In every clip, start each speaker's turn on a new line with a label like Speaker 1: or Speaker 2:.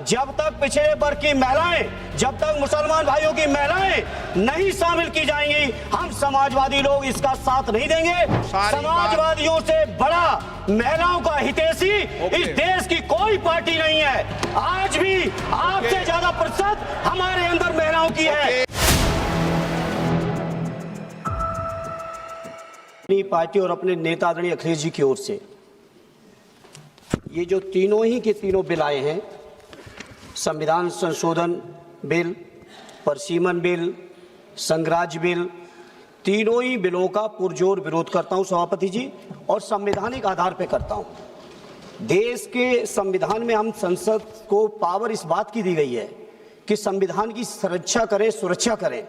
Speaker 1: जब तक पिछड़े वर्ग की महिलाएं, जब तक मुसलमान भाइयों की महिलाएं नहीं शामिल की जाएंगी, हम समाजवादी लोग इसका साथ नहीं देंगे। समाजवादियों से बड़ा महिलाओं का हितैषी इस देश की कोई पार्टी नहीं है। आज भी आपसे ज्यादा प्रतिशत हमारे अंदर महिलाओं की है। अपनी पार्टी और अपने नेता आदरणीय अखिलेश जी की ओर से ये जो तीनों ही के तीनों बिल आए हैं, संविधान संशोधन बिल, परसीमन बिल, संघराज्य बिल, तीनों ही बिलों का पुरजोर विरोध करता हूं सभापति जी, और संवैधानिक आधार पर करता हूं। देश के संविधान में हम संसद को पावर इस बात की दी गई है कि संविधान की सुरक्षा करें, सुरक्षा करें,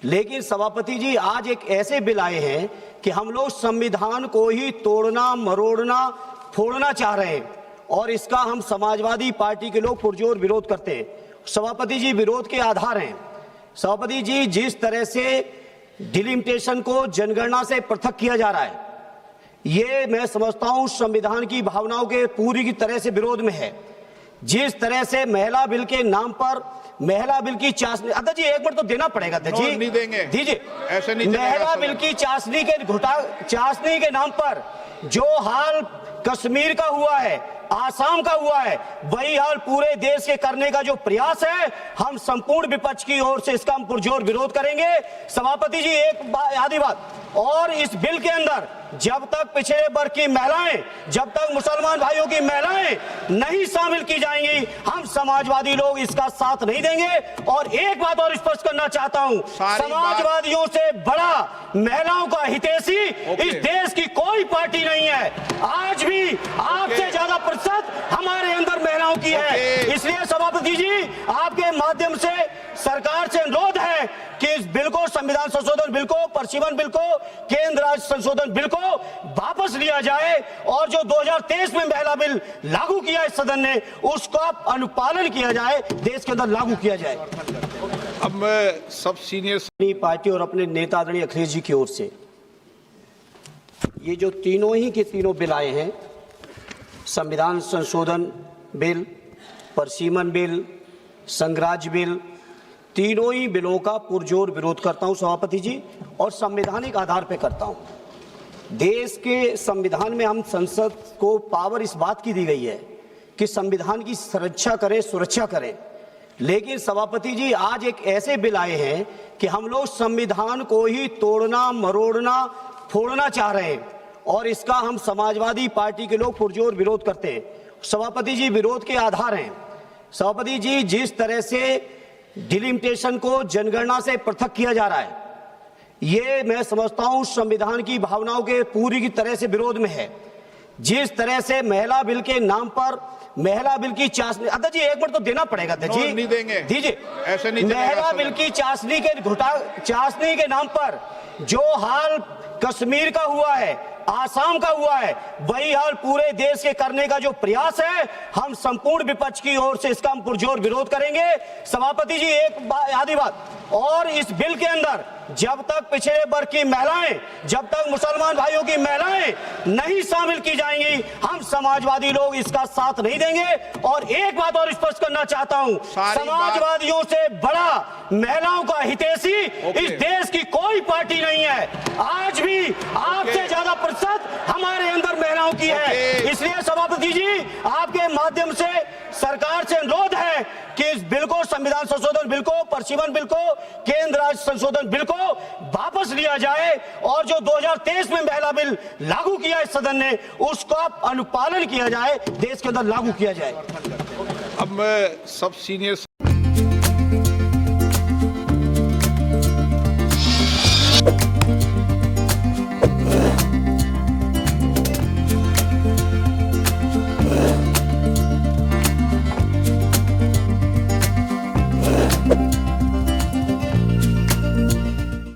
Speaker 1: लेकिन सभापति जी आज एक ऐसे बिल आए हैं कि हम लोग संविधान को ही तोड़ना, मरोड़ना, फोड़ना चाह रहे हैं, और इसका हम समाजवादी पार्टी के लोग पुरजोर विरोध करते हैं। सभापति जी, विरोध के आधार हैं सभापति जी, जिस तरह से डिलिमिटेशन को जनगणना से पृथक किया जा रहा है, ये मैं समझता हूं संविधान की भावनाओं के पूरी की तरह से विरोध में है। जिस तरह से महिला बिल के नाम पर महिला बिल की चाशनी, अध्यक्ष जी एक मिनट तो देना पड़ेगा अध्यक्ष जी,
Speaker 2: नहीं देंगे,
Speaker 1: दीजिए।
Speaker 2: ऐसे नहीं
Speaker 1: महिला बिल की चाशनी के नाम पर जो हाल कश्मीर का हुआ है, आसाम का हुआ है, वही हाल पूरे देश के करने का जो प्रयास है, हम संपूर्ण विपक्ष की ओर से इसका हम पुरजोर विरोध करेंगे। सभापति जी एक आधी बात और, इस बिल के अंदर जब तक पिछड़े वर्ग की महिलाएं, जब तक मुसलमान भाइयों की महिलाएं नहीं शामिल की जाएंगी, हम समाजवादी लोग इसका साथ नहीं देंगे। और एक बात और स्पष्ट करना चाहता हूं, समाजवादियों से बड़ा महिलाओं का हितैषी इस देश की कोई पार्टी नहीं है। आज भी आपसे ज्यादा प्रतिशत हमारे अंदर महिलाओं की है। इसलिए सभापति जी आपके माध्यम से सरकार से अनुरोध है कि इस बिल को, संविधान संशोधन बिल को, परसीमन बिल को, केंद्र राज्य संशोधन बिल को वापस लिया जाए, और जो 2023 में महिला बिल लागू किया इस सदन ने, उसका अनुपालन किया जाए, देश के अंदर लागू किया जाए।
Speaker 2: अब मैं सब सीनियर
Speaker 1: अपनी पार्टी और अपने नेता आदरणीय अखिलेश जी की ओर से ये जो तीनों ही के तीनों बिल आए हैं, संविधान संशोधन बिल, परसीमन बिल, संघराज्य बिल, तीनों ही बिलों का पुरजोर विरोध करता हूं सभापति जी, और संवैधानिक आधार पर करता हूं। देश के संविधान में हम संसद को पावर इस बात की दी गई है कि संविधान की सुरक्षा करें, सुरक्षा करें, लेकिन सभापति जी आज एक ऐसे बिल आए हैं कि हम लोग संविधान को ही तोड़ना, मरोड़ना, फोड़ना चाह रहे हैं, और इसका हम समाजवादी पार्टी के लोग पुरजोर विरोध करते हैं। सभापति जी विरोध के आधार हैं सभापति जी, जिस तरह से डिलिमिटेशन को जनगणना से पृथक किया जा रहा है, ये मैं समझता हूं संविधान की भावनाओं के पूरी की तरह से विरोध में है। जिस तरह से महिला बिल के नाम पर महिला बिल की चाशनी, अध्यक्ष जी एक मिनट तो देना पड़ेगा अध्यक्ष जी,
Speaker 2: नहीं देंगे,
Speaker 1: दीजिए।
Speaker 2: ऐसे नहीं
Speaker 1: महिला बिल की चाशनी के नाम पर जो हाल कश्मीर का हुआ है, आसाम का हुआ है, वही हाल पूरे देश के करने का जो प्रयास है, हम संपूर्ण विपक्ष की ओर से इसका हम पुरजोर विरोध करेंगे। सभापति जी एक आधी बात और, इस बिल के अंदर जब तक पिछड़े वर्ग की महिलाएं, जब तक मुसलमान भाइयों की महिलाएं नहीं शामिल की जाएंगी, हम समाजवादी लोग इसका साथ नहीं देंगे। और एक बात और स्पष्ट करना चाहता हूं, समाजवादियों से बड़ा महिलाओं का हितैषी इस देश की कोई पार्टी नहीं है। आज भी आपसे ज्यादा प्रतिशत हमारे अंदर महिलाओं की है। इसलिए सभापति जी आपके माध्यम से सरकार से अनुरोध है कि इस बिल को, संविधान संशोधन बिल को, परसीमन बिल को, केंद्र राज्य संशोधन बिल को वापस लिया जाए, और जो 2023 में महिला बिल लागू किया इस सदन ने, उसका अनुपालन किया जाए, देश के अंदर लागू किया जाए।
Speaker 2: अब मैं सब सीनियर